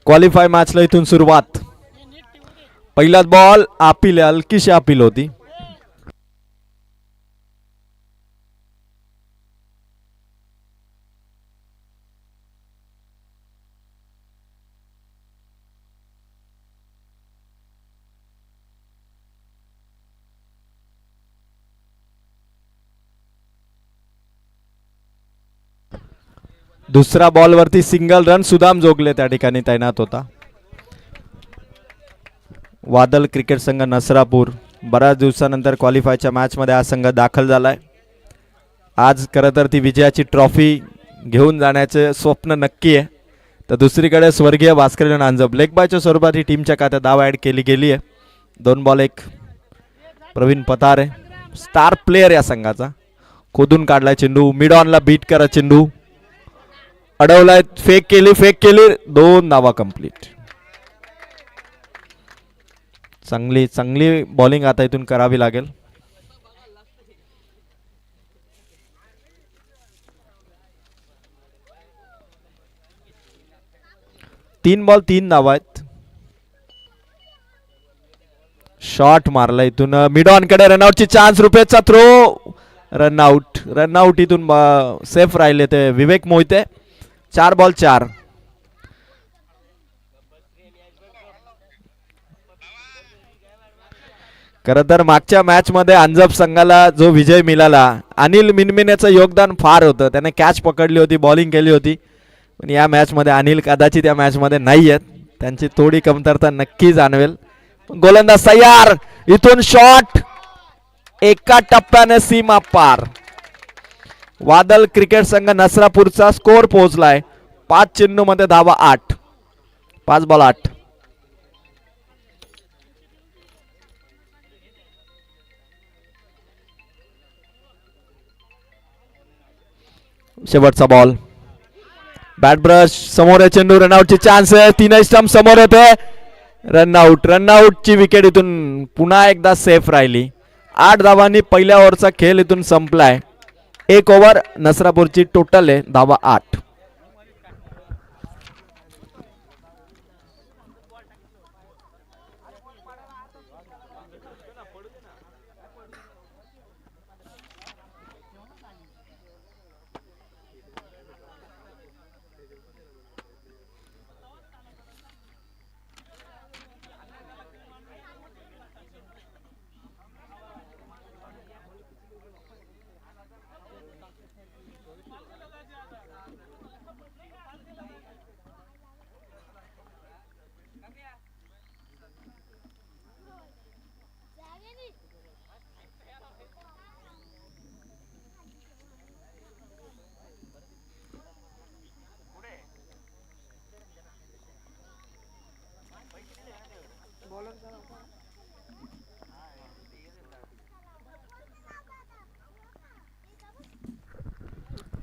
Qualify मॅचला इथून सुरुवात. पहिलाच बॉल अपील, हलकीशी अपील होती. दुसरा बॉल वरती सिंगल रन सुदाम जोगले त्या ठिकाणी तैनात होता. वादल क्रिकेट संघ नसरापूर बऱ्याच दिवसानंतर क्वालिफायच्या मॅच मध्ये हा संघ दाखल झालाय. आज खरं तर ती विजयाची ट्रॉफी घेऊन जाण्याचे स्वप्न नक्की आहे. तर दुसरीकडे स्वर्गीय भास्कर नांजप लेग बायच्या स्वरूपात ही टीमच्या खात्यात धाव ऍड केली गेली आहे. 2 बॉल 1. प्रवीण पतारे स्टार प्लेयर या संघाचा, खोदून काढलाय चेंडू, मिड ऑनला बीट करा चेंडू, अडवलाय, फेक केली 2 धावा कंप्लीट. चांगली बॉलिंग आता इथून करावी लागेल. तीन बॉल 3 धावा आहेत. शॉट मारला इथून मिड ऑन कडे, रनआउटची चान्स, रुपेशचा थ्रो, रनआउट इथून सेफ राहिले ते विवेक मोहिते. 4 बॉल 4. खरं तर मागच्या मॅच मध्ये अंजप संघाला जो विजय मिळाला, अनिल मिनमिनेचं योगदान फार होतं. त्याने कॅच पकडली होती, बॉलिंग केली होती. पण या मॅच मध्ये अनिल कदाचित या मॅच मध्ये नाही आहेत. त्यांची थोडी कमतरता नक्की जाणवेल. गोलंदाज तयार, इथून शॉट, एका टप्प्याने सीमा पार. वादल क्रिकेट संघ नसरापूरचा स्कोर पोहोचलाय 5 चेंडू मध्ये धावा 8. 5 बॉल 8. शेवटचा बॉल, बॅट ब्रश समोर आहे चेंडू, रनआउटची चान्स आहे. 3 स्टंप समोर होते, रनआउटची विकेट इथून पुन्हा एकदा सेफ राहिली. 8 धावांनी पहिल्या ओव्हरचा खेळ इथून संपलाय. 1 ओव्हर नसरापूरची टोटल आहे धावा 8.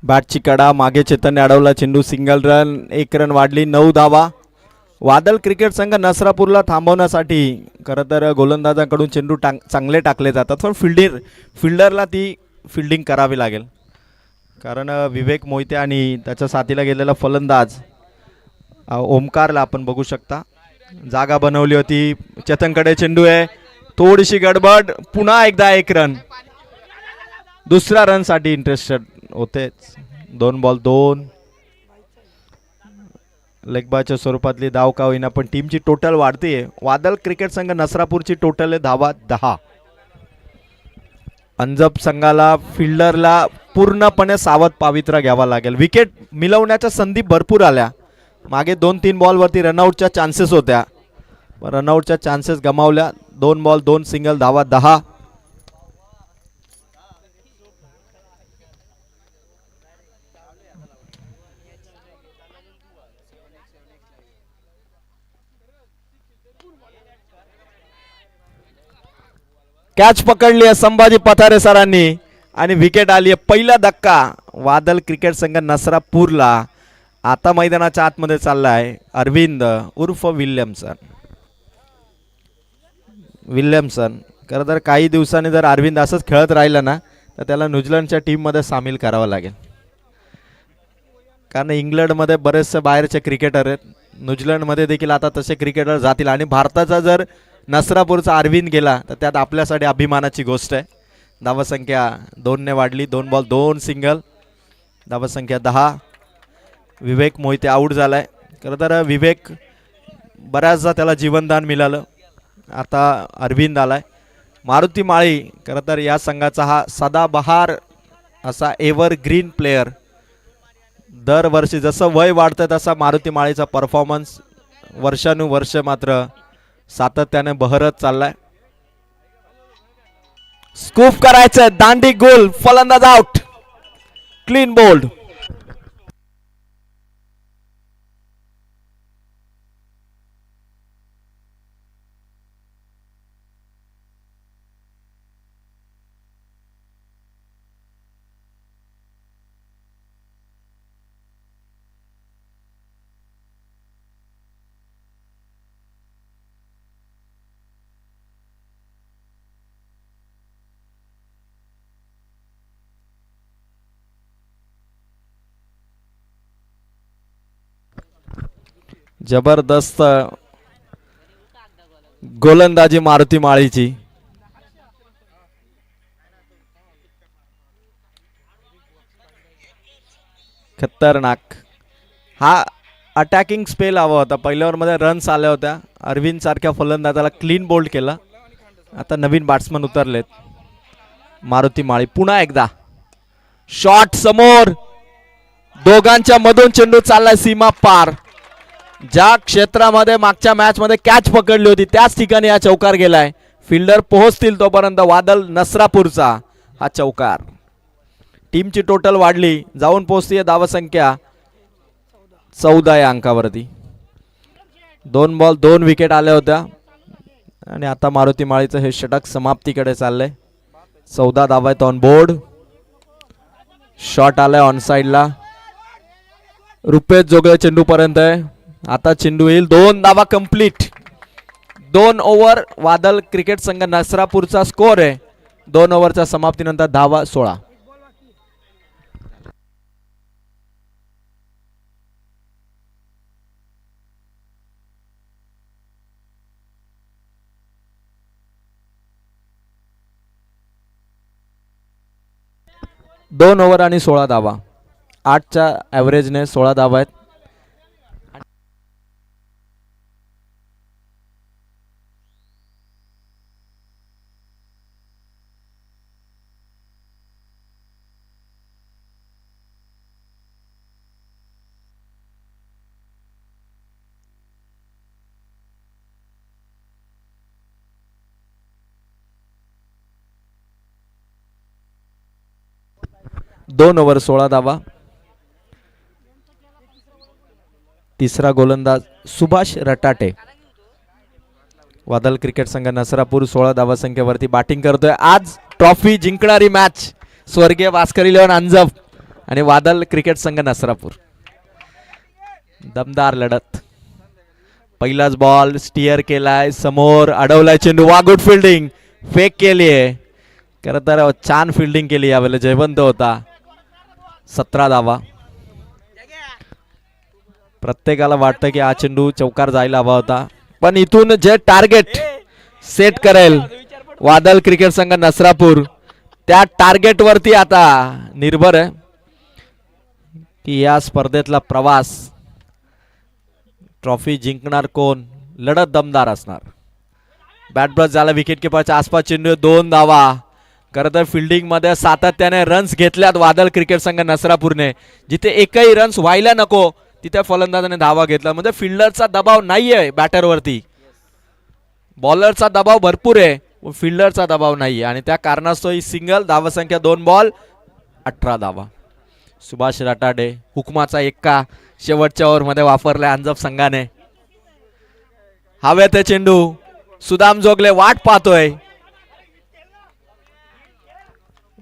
बॅटची कडा, मागे चेतनने अडवला चेंडू, सिंगल रन, 1 रन वाढली, 9 धावा. वादल क्रिकेट संघ नसरापूरला थांबवण्यासाठी खरं तर गोलंदाजांकडून चेंडू चांगले टाकले जातात. पण फिल्डरला ती फिल्डिंग करावी लागेल. कारण विवेक मोहिते आणि त्याच्या साथीला गेलेला फलंदाज ओमकारला आपण बघू शकता, जागा बनवली होती. चेतनकडे चेंडू आहे, थोडीशी गडबड, पुन्हा एकदा 1 रन. दुसऱ्या रन साठी इंटरेस्टेड होते. 2 बॉल 2. लेगबाच्या स्वरूपातली धाव का होईना पण टीमची टोटल वाढते. वादल क्रिकेट संघ नसरापूरची टोटल आहे धावा 10. अंजप संघाला फिल्डरला पूर्णपणे सावध पावित्रा घ्यावा लागेल. विकेट मिळवण्याच्या संधी भरपूर आल्या. मागे 2-3 बॉल वरती रनआउटच्या चान्सेस होत्या, रनआउटच्या चान्सेस गमावल्या. 2 बॉल 2 सिंगल, धावा 10. कॅच पकडली आहे संभाजी पथारे सरांनी आणि विकेट आली आहे. पहिला धक्का वादल क्रिकेट संघ नसरापूरला. आता मैदानाच्या आतमध्ये चाललाय अरविंद उर्फ विल्यमसन. खरं तर काही दिवसांनी जर अरविंद असंच खेळत राहिला ना तर त्याला न्यूझीलंडच्या टीम मध्ये सामील करावं लागेल. कारण इंग्लंडमध्ये बरेचसे बाहेरचे क्रिकेटर आहेत, न्यूझीलंडमध्ये देखील आता तसे क्रिकेटर जातील आणि भारताचा जर नसरापूरचा अरविंद गेला तर त्यात आपल्यासाठी अभिमानाची गोष्ट आहे. धावसंख्या 2ने वाढली, 2 बॉल 2 सिंगल, धावसंख्या 10. विवेक मोहिते आऊट झालाय. खरं तर विवेक बऱ्याचदा त्याला जीवनदान मिळालं, आता अरविंद आलाय. मारुती माळी खरं तर या संघाचा हा सदाबहार असा एव्हरग्रीन प्लेयर. दरवर्षी जसं वय वाढतं तसा मारुती माळीचा परफॉर्मन्स वर्षानुवर्ष मात्र सातत्याने बहरत चाललाय. स्कूप करायचं, दांडी गोल, फलंदाज आउट, क्लीन बोल्ड. जबरदस्त गोलंदाजी मारुती माळीची. खतरनाक. हा अटॅकिंग स्पेल हवा होता. पहिल्या ओव्हरमध्ये रन्स आल्या होत्या. अरविंद सारख्या फलंदाजाला क्लीन बोल्ड केलं. आता नवीन बॅट्समन उतरलेत. मारुती माळी पुन्हा एकदा शॉट समोर, दोघांच्या मधून चेंडू चाललाय सीमा पार. ज्या क्षेत्रामध्ये मागच्या मॅच मध्ये कॅच पकडली होती त्याच ठिकाणी हा चौकार गेलाय. फिल्डर पोहोचतील तोपर्यंत वादल नसरापूरचा हा चौकार. टीमची टोटल वाढली, जाऊन पोहोचतीये धावसंख्या 14 या अंकावरती. 2 बॉल 2 विकेट आल्या होत्या आणि आता मारुती माळीचं हे षटक समाप्तीकडे चाललंय. 14 धावा आहेत ऑन बोर्ड. शॉट आलाय ऑन साइडला. रुपेश जोगळे चेंडू पर्यंत आहे. आता चेंडू येईल. 2 धावा कंप्लीट. 2 ओव्हर वादल क्रिकेट संघ नसरापूरचा स्कोर आहे. 2 ओव्हरच्या समाप्तीनंतर धावा 16. दोन ओव्हर आणि 16 धावा. 8च्या ॲव्हरेजने 16 धावा आहेत. दोन ओव्हर 16 धावा. तिसरा गोलंदाज सुभाष रटाटे. वादल क्रिकेट संघ नसरापूर 16 धावा संख्येवरती बॅटिंग करतोय. आज ट्रॉफी जिंकणारी मॅच स्वर्गीय भास्कर 11 अंजप आणि वादल क्रिकेट संघ नसरापूर. दमदार लढत. पहिलाच बॉल स्टिअर केलाय, समोर अडवलाय चेंडू. वा गुड फिल्डिंग, फेक केली आहे. खरं तर छान फिल्डिंग केली यावेळेला, जयवंत होता. 17 धावा. प्रत्येकाला वाटतं की हा चेंडू चौकार जायला हवा होता, पण इथून जे टार्गेट सेट करेल वादल क्रिकेट संघ नसरापूर त्या टार्गेट वरती आता निर्भर आहे की या स्पर्धेतला प्रवास, ट्रॉफी जिंकणार कोण, लढत दमदार असणार. बॅट ब्रश झाला विकेट किपरच्या आसपास. चेंडू 2 धावा. खरं तर फिल्डिंग मध्ये सातत्याने रन्स घेतल्यात वादल क्रिकेट संघ नसरापूरने. जिथे एकही रन्स व्हायला नको तिथे फलंदाजाने धावा घेतला. म्हणजे फिल्डरचा दबाव नाहीये बॅटरवरती, बॉलरचा दबाव भरपूर आहे, फिल्डरचा दबाव नाहीये आणि त्या कारणास्तव ही सिंगल. धावसंख्या 2 बॉल 18 धावा. सुभाष रटाडे हुकमाचा एक्का शेवटच्या ओव्हरमध्ये वापरलाय अंजप संघाने. हवेत चेंडू. सुदाम जोगले वाट पाहतोय.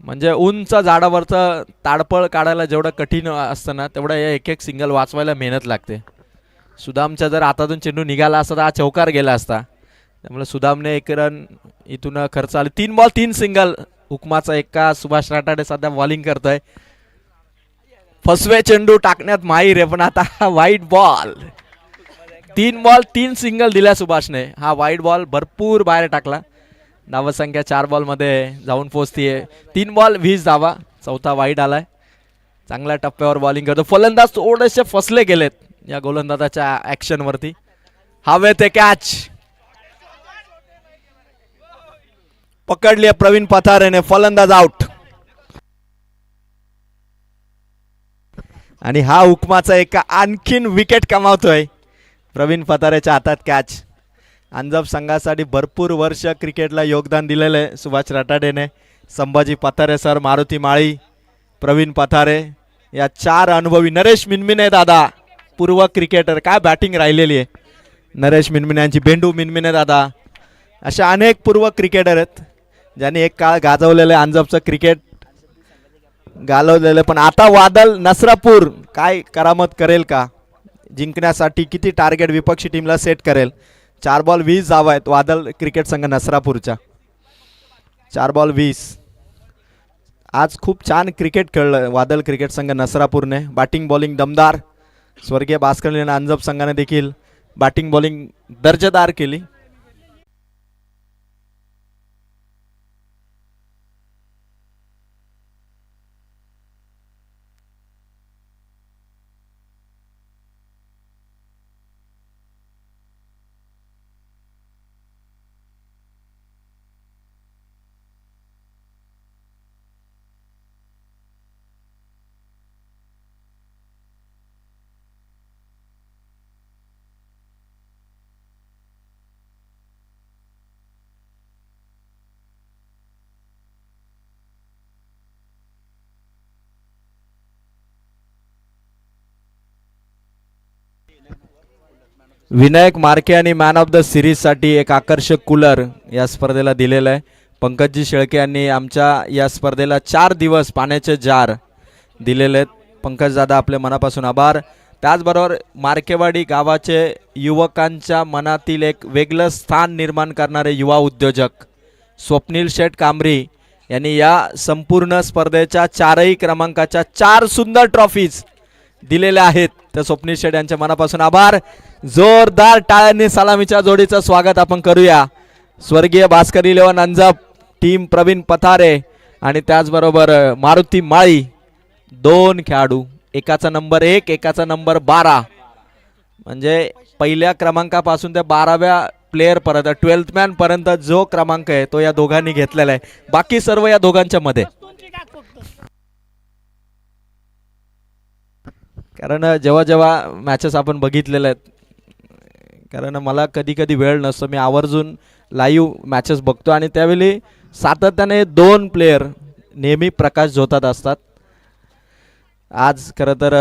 म्हणजे उंच झाडावरचं ताडपळ काढायला जेवढं कठीण असतं ना, तेवढं या एक एक सिंगल वाचवायला मेहनत लागते. सुदामच्या जर हातातून चेंडू निघाला असता तर हा चौकार गेला असता. त्यामुळे सुदामने 1 रन इथून खर्च आले. 3 बॉल 3 सिंगल. हुकमाचा एक्का. सुभाष राठाडे सध्या बॉलिंग करतोय. फसवे चेंडू टाकण्यात माहीर आहे, पण आता वाईट बॉल. 3 बॉल 3 सिंगल दिल्या सुभाषने. हा वाईट बॉल भरपूर बाहेर टाकला. धावसंख्या 4 बॉल मध्ये जाऊन पोहोचतीये. 3 बॉल 20 धावा. चौथा वाईट आलाय. चांगल्या टप्प्यावर बॉलिंग करतो फलंदाज. थोडेसे फसले गेलेत या गोलंदाजाच्या ऍक्शन वरती. हवेत ते कॅच पकडली प्रवीण पथारेने. फलंदाज आउट. आणि हा हुकमाचा एका आणखीन विकेट कमावतोय. प्रवीण पथारेच्या हातात कॅच. अंजप संघासाठी भरपूर वर्ष क्रिकेटला योगदान दिलेलं आहे सुभाष रटाडेने. संभाजी पथारे सर, मारुती माळी, प्रवीण पथारे या 4 अनुभवी. नरेश मिनमिने दादा पूर्व क्रिकेटर. काय बॅटिंग राहिलेली आहे नरेश मिनमिने यांची. बेंडू मिनमिने दादा अशा अनेक पूर्व क्रिकेटर आहेत ज्यांनी एक काळ गाजवलेलं अंजपचं क्रिकेट गाजवलेलं. पण आता वादल नसरापूर काय करामत करेल का जिंकण्यासाठी? किती टार्गेट विपक्षी टीमला सेट करेल? 4 बॉल 20 धावा आहेत वादल क्रिकेट संघ नसरापूरच्या. 4 बॉल 20. आज खूप छान क्रिकेट खेळलं वादल क्रिकेट संघ नसरापूरने. बॅटिंग बॉलिंग दमदार. स्वर्गीय भास्कर आणि अंजप संघाने देखील बॅटिंग बॉलिंग दर्जेदार केली. विनायक मार्के आणि मॅन ऑफ द सिरीज साठी एक आकर्षक कूलर या स्पर्धेला दिलेला आहे. पंकजी शेळके यांनी आमच्या या स्पर्धेला 4 दिवस पाण्याचे जार दिलेले आहेत. पंकज दादा आपले मनापासून आभार. त्याचबरोबर मार्केवाडी गावाचे युवकांच्या मनातील एक वेगळं स्थान निर्माण करणारे युवा उद्योजक स्वप्नील शेठ कांबरी यांनी या संपूर्ण स्पर्धेच्या 4ही क्रमांकाच्या 4 सुंदर ट्रॉफीज दिलेल्या आहेत. तर स्वप्नील शेठ यांच्या मनापासून आभार. जोरदार टाळ्यांनी सलामीच्या जोडीचं स्वागत आपण करूया. स्वर्गीय भास्कर 11 अंजप टीम, प्रवीण पथारे आणि त्याचबरोबर मारुती माळी. 2 खेळाडू, एकाचा नंबर 1, एकाचा नंबर 12. म्हणजे पहिल्या क्रमांकापासून ते 12व्या प्लेयर पर्यंत 12th मॅन पर्यंत जो क्रमांक आहे तो या दोघांनी घेतलेला आहे. बाकी सर्व या दोघांच्या मध्ये. कारण जेव्हा जेव्हा मॅचेस आपण बघितलेले आहेत, कारण मला कधी कधी वेळ नसतो, मी आवर्जून लाईव्ह मॅचेस बघतो आणि त्यावेळी सातत्याने 2 प्लेयर नेहमी प्रकाश झोतात असतात. आज खरं तर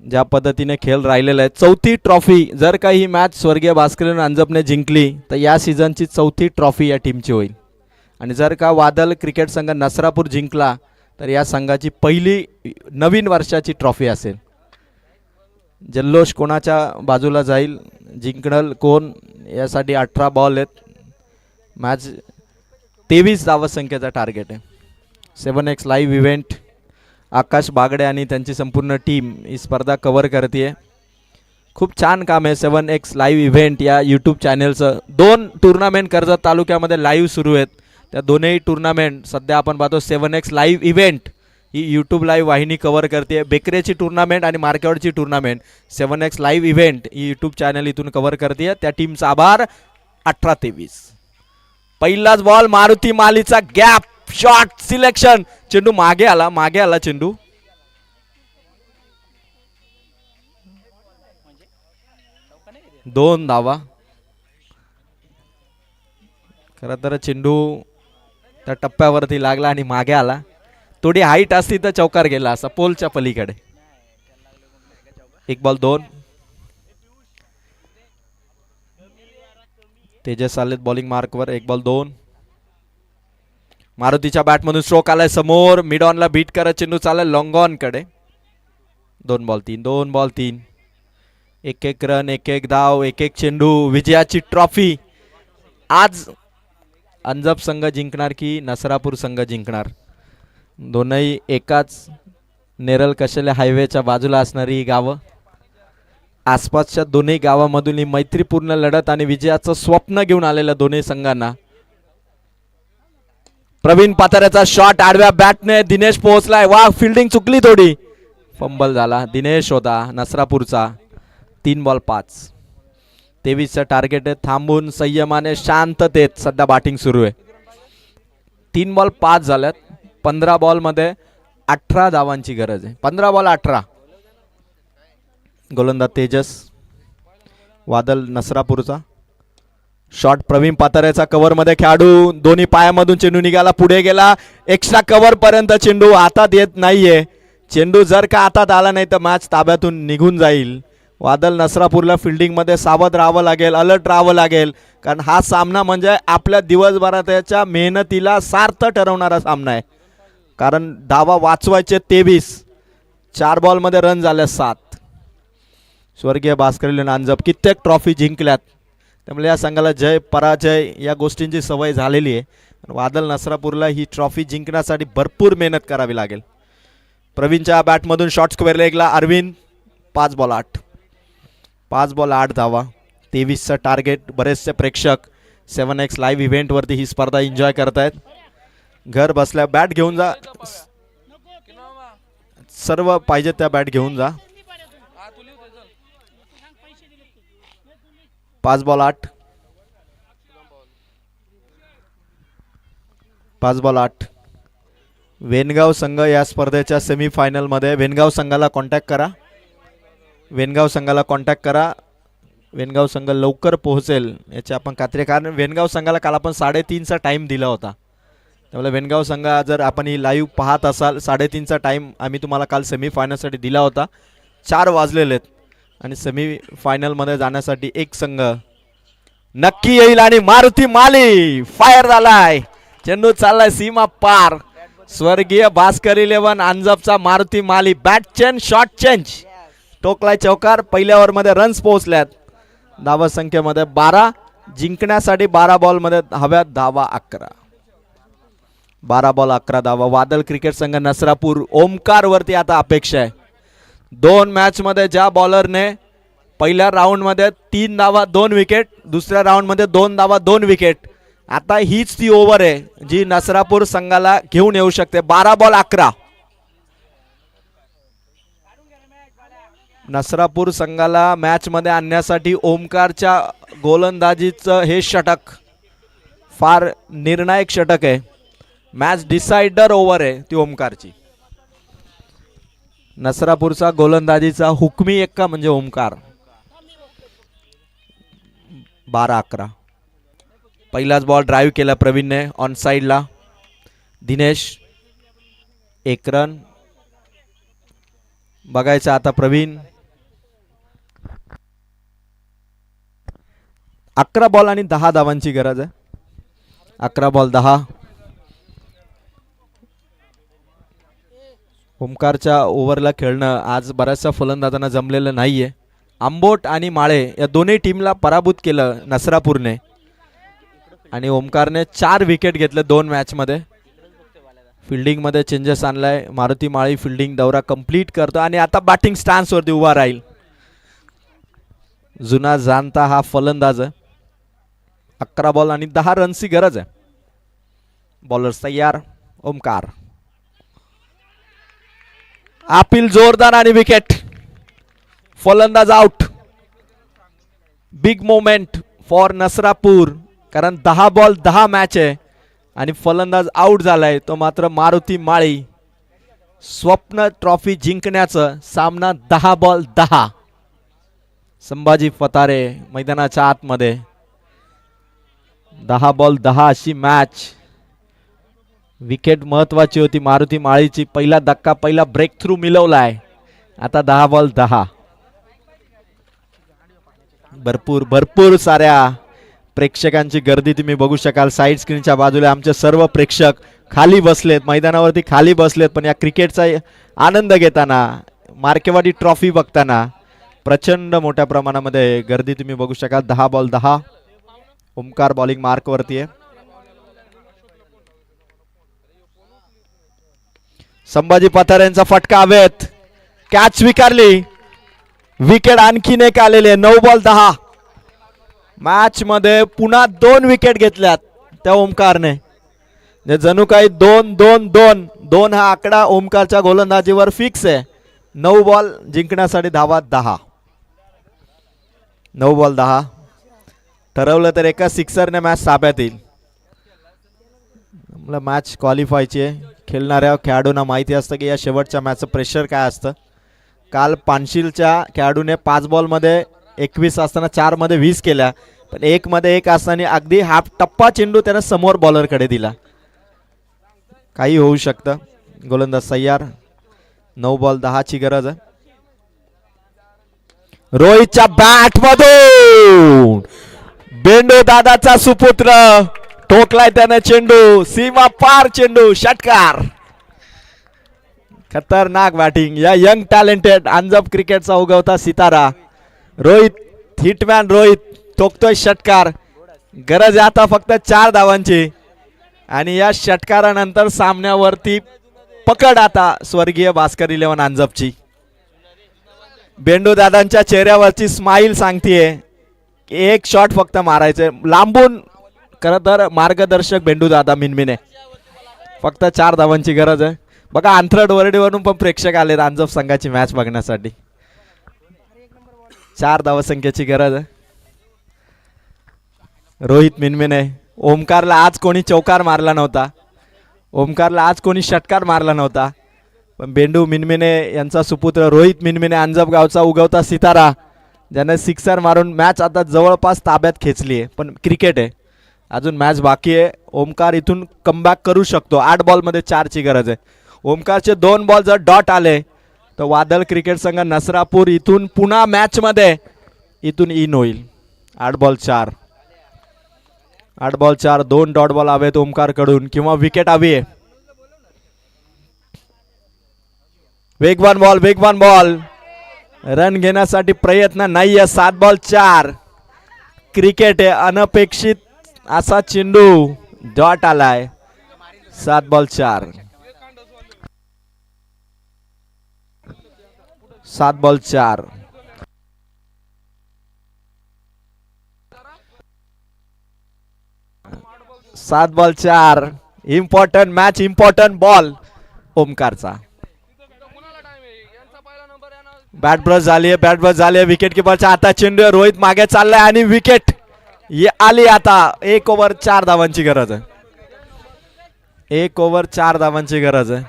ज्या पद्धतीने खेळ राहिलेला आहे, 4थी ट्रॉफी जर का ही मॅच स्वर्गीय भास्कर अंजपने जिंकली तर या सीझनची 4थी ट्रॉफी या टीमची होईल. आणि जर का वादल क्रिकेट संघ नसरापूर जिंकला तर या संघाची पहिली नवीन वर्षाची ट्रॉफी असेल. जल्लोष कोणाच्या बाजूला जाईल, जिंकणल कोण, यासाठी 18 बॉल आहेत. मॅच 23 धावसंख्येचा टार्गेट आहे. 7x लाईव्ह इव्हेंट आकाश बागडे आणि त्यांची संपूर्ण टीम ही स्पर्धा कव्हर करते. खूप छान काम आहे 7x लाईव्ह इव्हेंट या यूट्यूब चॅनेलचं. 2 टुर्नामेंट कर्जत तालुक्यामध्ये लाईव्ह सुरू आहेत. त्या दोन्ही टुर्नामेंट सध्या आपण पाहतो 7x लाईव्ह इव्हेंट ही यूट्यूब लाईव्ह वाहिनी कव्हर करते. बेकरेची टुर्नामेंट आणि मार्केटची टुर्नामेंट 7x लाईव्ह इव्हेंट ही यूट्यूब चॅनल इथून कव्हर करते. त्या टीमचा आभार. 18-23. पहिलाच बॉल मारुती मालीचा गॅप शॉट सिलेक्शन. चेंडू मागे आला चेंडू. दोन धावा. खरं तर चेंडू त्या टप्प्यावरती लागला आणि मागे आला. थोडी हाईट असती तर चौकार गेला असा पोलच्या पलीकडे. 1 बॉल 2. तेजस आलेत बॉलिंग मार्कवर. 1 बॉल 2. मारुतीच्या बॅटमधून स्ट्रोक आलाय समोर. मिड ऑनला बीट करत चेंडू चाललाय लॉंग ऑन कडे. 2 बॉल 3. 2 बॉल 3. 1-1 रन, 1-1 धाव, 1-1 चेंडू. विजयाची ट्रॉफी आज अंजप संघ जिंकणार की नसरापूर संघ जिंकणार? दोनही एकाच नेरळ कशेले हायवेच्या बाजूला असणारी ही गावं, आसपासच्या दोन्ही गावामधून ही मैत्रीपूर्ण लढत आणि विजयाचं स्वप्न घेऊन आलेल्या दोन्ही संघांना. प्रवीण पाताऱ्याचा शॉट आडव्या बॅटने दिनेश पोहोचलाय. वा, फिल्डिंग चुकली थोडी, फंबल झाला. दिनेश होता नसरापूरचा. 3 बॉल 5. 23चं टार्गेट आहे. थांबून संयमाने शांततेत सध्या बॅटिंग सुरू आहे. 3 बॉल 5 झाल्यात. 15 बॉल मध्ये 18 धावांची गरज आहे. 15 बॉल 18. गोलंदाज तेजस. वादल नसरापूरचा शॉट प्रवीण पाताऱ्याचा कव्हर मध्ये खेळाडू दोन्ही पायामधून चेंडू निघाला, पुढे गेला. एक्स्ट्रा कव्हर पर्यंत चेंडू हातात येत नाहीये. चेंडू जर का हातात आला नाही तर मॅच ताब्यातून निघून जाईल. वादल नसरापूरला फिल्डिंग मध्ये सावध राहावं लागेल, अलर्ट राहावं लागेल, कारण हा सामना म्हणजे आपल्या दिवसभराच्या मेहनतीला सार्थ ठरवणारा सामना आहे. कारण धावा वाचवायचे 23. 4 बॉल मध्ये रन झाले 7. स्वर्गीय भास्करले नांजप कित्येक ट्रॉफी जिंकल्यात, त्यामुळे या संघाला जय पराजय या गोष्टींची सवय झालेली आहे. वादल नसरापूरला ही ट्रॉफी जिंकण्यासाठी भरपूर मेहनत करावी लागेल. प्रवीणच्या बॅटमधून शॉट स्क्वेअर लेगला अरविंद. 5 बॉल 8. 5 बॉल 8 धावा. 23चं टार्गेट. बरेचसे प्रेक्षक 7X लाईव्ह इव्हेंटवरती ही स्पर्धा एन्जॉय करतायत. घर बसल्या बॅट घेऊन जा, सर्व पाहिजे त्या बॅट घेऊन जा. 5 बॉल 8. 5 बॉल 8. वेनगाव संघ या स्पर्धेच्या सेमीफायनल मध्ये. वेनगाव संघाला कॉन्टॅक्ट करा. वेनगाव संघाला कॉन्टॅक्ट करा. वेनगाव संघ लवकर पोहोचेल याची आपण खात्री, कारण वेनगाव संघाला काल आपण 3:30चा टाइम दिला होता. त्यामुळे वेनगाव संघ जर आपण ही लाईव्ह पाहत असाल, 3:30चा टाइम आम्ही तुम्हाला काल सेमीफायनलसाठी दिला होता. 4 वाजलेले आहेत आणि सेमीफायनलमध्ये जाण्यासाठी एक संघ नक्की येईल. आणि मारुती माली फायर झालाय. चेंडू चाललाय सीमा पार. स्वर्गीय भास्कर 11 अंजपचा मारुती माली. बॅट चेंज, शॉट चेंज, टोकलाय चौकार. पहिल्या ओव्हरमध्ये रन्स पोहोचल्यात. धावा संख्येमध्ये 12. जिंकण्यासाठी 12 बॉलमध्ये हव्यात धावा 11. 12 बॉल 11 धावा. वादल क्रिकेट संघ नसरापूर ओमकार वरती आता अपेक्षा आहे. 2 मॅच मध्ये ज्या बॉलरने पहिल्या राऊंड मध्ये 3 धावा 2 विकेट, दुसऱ्या राऊंड मध्ये 2 धावा 2 विकेट, आता हीच ती ओव्हर आहे जी नसरापूर संघाला घेऊन येऊ शकते. 12 बॉल 11. नसरापूर संघाला मॅच मध्ये आणण्यासाठी ओमकारच्या गोलंदाजीचं हे षटक फार निर्णायक षटक आहे. मॅच डिसाइडर ओव्हर आहे ती ओमकारची. नसरापूरचा गोलंदाजीचा हुकमी एक्का म्हणजे ओमकार. 12-11. पहिलाच बॉल ड्राईव्ह केला प्रवीणने ऑन साइडला. दिनेश 1 रन. बघायचं आता प्रवीण. 11 बॉल आणि 10 धावांची गरज आहे. 11 बॉल 10. ओमकारच्या ओव्हरला खेळणं आज बऱ्याचशा फलंदाजांना जमलेलं नाहीये. आंबोट आणि माळे या दोन्ही टीमला पराभूत केलं नसरापूरने आणि ओमकारने 4 विकेट घेतले 2 मॅच मध्ये. फिल्डिंग मध्ये चेंजेस आणलाय. मारुती माळी फिल्डिंग दौरा कंप्लीट करतो आणि आता बॅटिंग स्टॅन्स वरती उभा राहील. जुना जाणता हा फलंदाज. 11 बॉल आणि 10 रनची गरज आहे. बॉलर्स तयार. ओमकार. अपील जोरदार आणि विकेट. फलंदाज out. Big moment for Nasrapur, कारण 10 बॉल 10 मॅच आहे आणि फलंदाज आउट झालाय तो मात्र मारुती माळी. स्वप्न ट्रॉफी जिंकण्याचं. सामना 10 बॉल 10. संभाजी फतारे मैदानाच्या आतमध्ये. 10 बॉल 10 अशी मॅच. विकेट महत्वाची होती मारुती माळीची. पहिला धक्का, पहिला ब्रेक थ्रू मिळवलाय. आता 10 बॉल 10. भरपूर साऱ्या प्रेक्षकांची गर्दी तुम्ही बघू शकाल. साईड स्क्रीनच्या बाजूला आमचे सर्व प्रेक्षक खाली बसलेत, मैदानावरती खाली बसलेत, पण या क्रिकेटचा आनंद घेताना, मार्केवाडी ट्रॉफी बघताना प्रचंड मोठ्या प्रमाणामध्ये गर्दी तुम्ही बघू शकाल. 10 बॉल 10. ओमकार बॉलिंग मार्क वरती आहे. संभाजी पठारेंचा फटका हवेत, कॅच स्वीकारली, विकेट आणखीन एक आलेले. 9 बॉल 10. मॅच मध्ये पुन्हा 2 विकेट घेतल्यात त्या ओमकारने. जणू काही 2-2-2-2 हा आकडा ओमकारच्या गोलंदाजीवर फिक्स आहे. 9 बॉल जिंकण्यासाठी धावा 10. 9 बॉल 10. ठरवलं तर एका सिक्सरने मॅच ताब्यात येईल. मला मॅच क्वालिफायची आहे. खेळणाऱ्या खेळाडूंना माहिती असतं की या शेवटच्या मॅचचं प्रेशर काय असतं. काल पानशिलच्या खेळाडूने 5 बॉलमध्ये 21 असताना 4 मध्ये 20 केल्या, पण 1 मध्ये 1 असताना अगदी हाफ टप्पा चेंडू त्यानं समोर बॉलरकडे दिला. काही होऊ शकतं. गोलंदाज तयार. 9 बॉल 10 ची गरज आहे. रोहितच्या बॅट मधून बेंडू दादाचा सुपुत्र ठोकलाय त्याने चेंडू, सीमा पार चेंडू, षटकार. खतरनाक बॅटिंग या यंग टॅलेंटेड अंजप क्रिकेटचा उगवता सितारा रोहित. हिटमॅन रोहित ठोकतोय षटकार. गरज आहे आता फक्त 4 धावांची आणि या षटकारानंतर सामन्यावरती पकड आता स्वर्गीय भास्कर 11 अंजपची. बेंडू दादांच्या चेहऱ्यावरची स्माइल सांगतेय एक शॉट फक्त मारायचे लांबून. खरं तर मार्गदर्शक बेंडू दादा मिनमिने. फक्त 4 धावांची गरज आहे. बघा आंथरड वरडीवरून पण प्रेक्षक आले अंजप संघाची मॅच बघण्यासाठी. 4 धावसंख्येची गरज आहे. रोहित मिनमिने. ओमकारला आज कोणी चौकार मारला नव्हता, ओमकारला आज कोणी षटकार मारला नव्हता, पण बेंडू मिनमिने यांचा सुपुत्र रोहित मिनमिने अंजप गावचा उगवता सितारा ज्याने सिक्सर मारून मॅच आता जवळपास ताब्यात खेचली आहे. पण क्रिकेट आहे, अजून मॅच बाकी आहे. ओमकार इथून कमबॅक करू शकतो. 8 बॉलमध्ये 4 ची गरज आहे. ओमकारचे 2 बॉल जर डॉट आले तर वादळ क्रिकेट संघ नसरापूर इथून पुन्हा मॅच मध्ये इथून इन होईल. 8 बॉल 4. 8 बॉल 4. 2 डॉट बॉल हवेत ओमकार कडून किंवा विकेट हवी आहे. वेगवान बॉल, वेगवान बॉल. रन घेण्यासाठी प्रयत्न नाहीये. 7 बॉल 4. क्रिकेट आहे, अनपेक्षित असा चेंडू डॉट आलाय. 7 बॉल 4. 7 बॉल 4. सात ball 4. Important match, important ball ओमकारचा. बॅट ब्रश झाली आहे, बॅट ब्रश झाली आहे. विकेट किपरच्या आता चेंडू. रोहित मागे चाललाय आणि विकेट आली. आता 1 ओव्हर 4 धावांची गरज आहे. 1 ओव्हर 4 धावांची गरज आहे.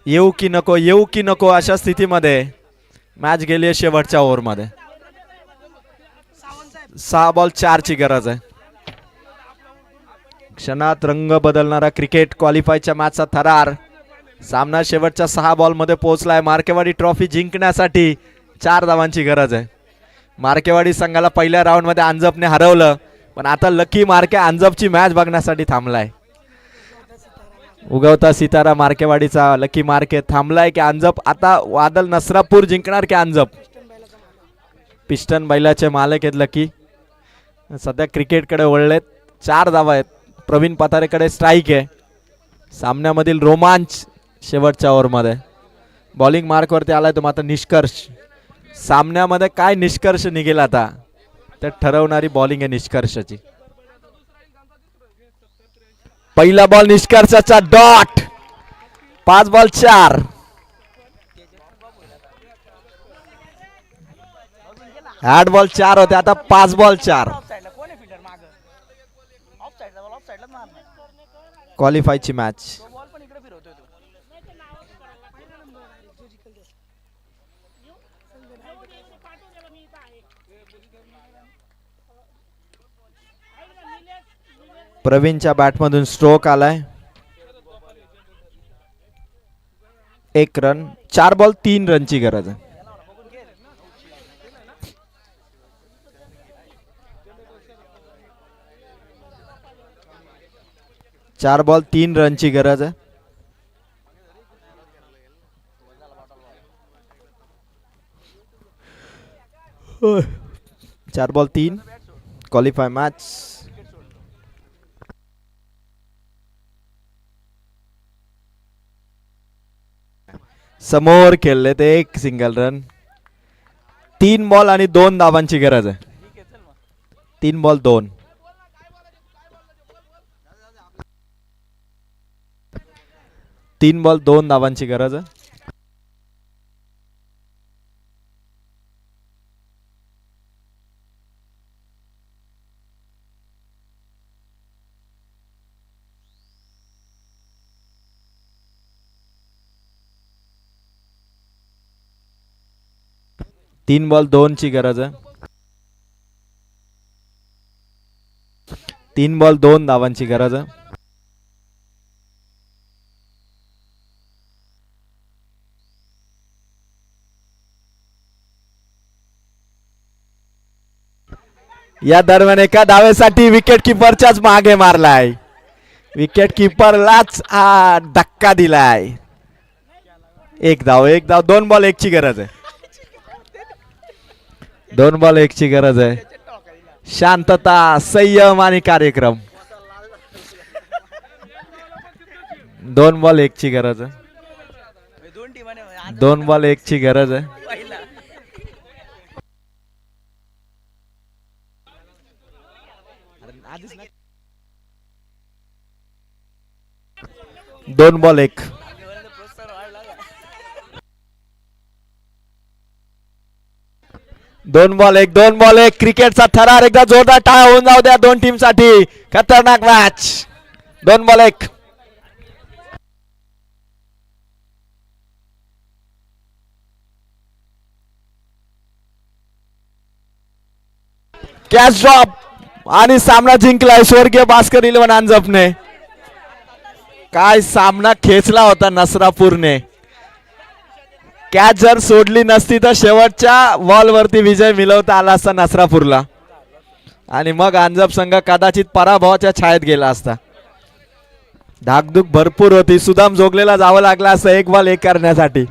येऊ की नको, येऊ की नको अशा स्थितीमध्ये मॅच गेली आहे शेवटच्या ओव्हरमध्ये. 6 बॉल 4 ची गरज आहे. क्षणात रंग बदलणारा क्रिकेट क्वालिफायच्या मॅचचा थरार. सामना शेवटच्या 6 बॉलमध्ये पोहोचलाय. मार्केवाडी ट्रॉफी जिंकण्यासाठी 4 धावांची गरज आहे. मार्केवाडी संघाला पहिल्या राऊंडमध्ये अंजपने हरवलं, पण आता लकी मार्के अंजपची मॅच बघण्यासाठी थांबलाय. उगवता सितारा मार्केवाडीचा लकी मार्के थांबलाय की अंजप आता वादळ नसरापूर जिंकणार की अंजप. पिस्टन बैलाचे मालक आहेत लकी. सध्या क्रिकेटकडे वळलेत. 4 धावा आहेत. प्रवीण पतारेकडे स्ट्राईक आहे. सामन्यामधील रोमांच शेवटच्या ओव्हरमध्ये. बॉलिंग मार्कवरती आलाय तो मात्र निष्कर्ष. सामन्यामध्ये काय निष्कर्ष निघेल आता तर ठरवणारी बॉलिंग आहे निष्कर्षाची. पहिला बॉल निष्कर्षाचा डॉट. 5 बॉल 4. 8 बॉल 4 होते, आता 5 बॉल 4. क्वालिफायची मॅच. प्रवीणच्या बॅटमधून स्ट्रोक आलाय. 1 रन. 4 बॉल 3 रनची गरज आहे. चार बॉल 3 रनची गरज आहे. चार बॉल 3 क्वालिफाय मॅच. समोर खेळले ते एक सिंगल रन. 3 बॉल आणि 2 धावांची गरज आहे. 3 बॉल 2. 3 बॉल 2 धावांची गरज आहे. तीन बॉल 2 ची गरज आहे. 3 बॉल 2 धावांची गरज आहे. या दरम्यान एका धावेसाठी विकेट किपरच्याच मागे मारलाय. विकेट किपरलाच धक्का दिलाय. एक धाव 2 बॉल 1 ची गरज आहे. 2 बॉल 1 ची गरज आहे. शांतता, संयम आणि कार्यक्रम. 2 बॉल 1 ची गरज आहे. 2 बॉल 1 ची गरज आहे. 2 बॉल 1. 2 बॉल 1. 2 बॉल 1. क्रिकेटचा थरार एकदा जोरदार टाळा होऊन जाऊ द्या दोन टीम साठी. खतरनाक मॅच. 2 बॉल 1. कॅच ड्रॉप आणि सामना जिंकलाय स्वर्गीय भास्कर 11 अंजपने. काय सामना खेचला होता नसरापूरने. कॅच जर सोडली नसती तर शेवटच्या बॉल वरती विजय मिळवता आला असता नसरापूरला आणि मग अंजप संघ कदाचित पराभवाच्या छायेत गेला असता. धाकधूक भरपूर होती. सुदाम जोगलेला जावं लागला असं 1 बॉल 1 करण्यासाठी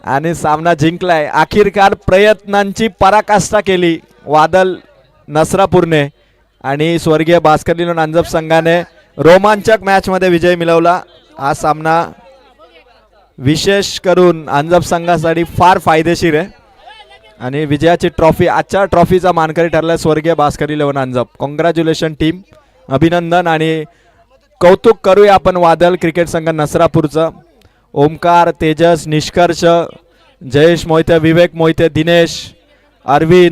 आणि सामना जिंकलाय. अखेरकार प्रयत्नांची पराकाष्ठा केली वादल नसरापूरने आणि स्वर्गीय भास्कर 11 अंजप संघाने रोमांचक मॅच मध्ये विजय मिळवला. हा सामना विशेष करून अंजप संघासाठी फार फायदेशीर आहे आणि विजयाची ट्रॉफी आजच्या ट्रॉफीचा मानकरी ठरला स्वर्गीय भास्कर 11 अंजप. Congratulation team. अभिनंदन आणि कौतुक करूया आपण वादल क्रिकेट संघ नसरापूरचं. ओमकार, तेजस, निष्कर्ष, जयेश मोहिते, विवेक मोहिते, दिनेश, अरविंद,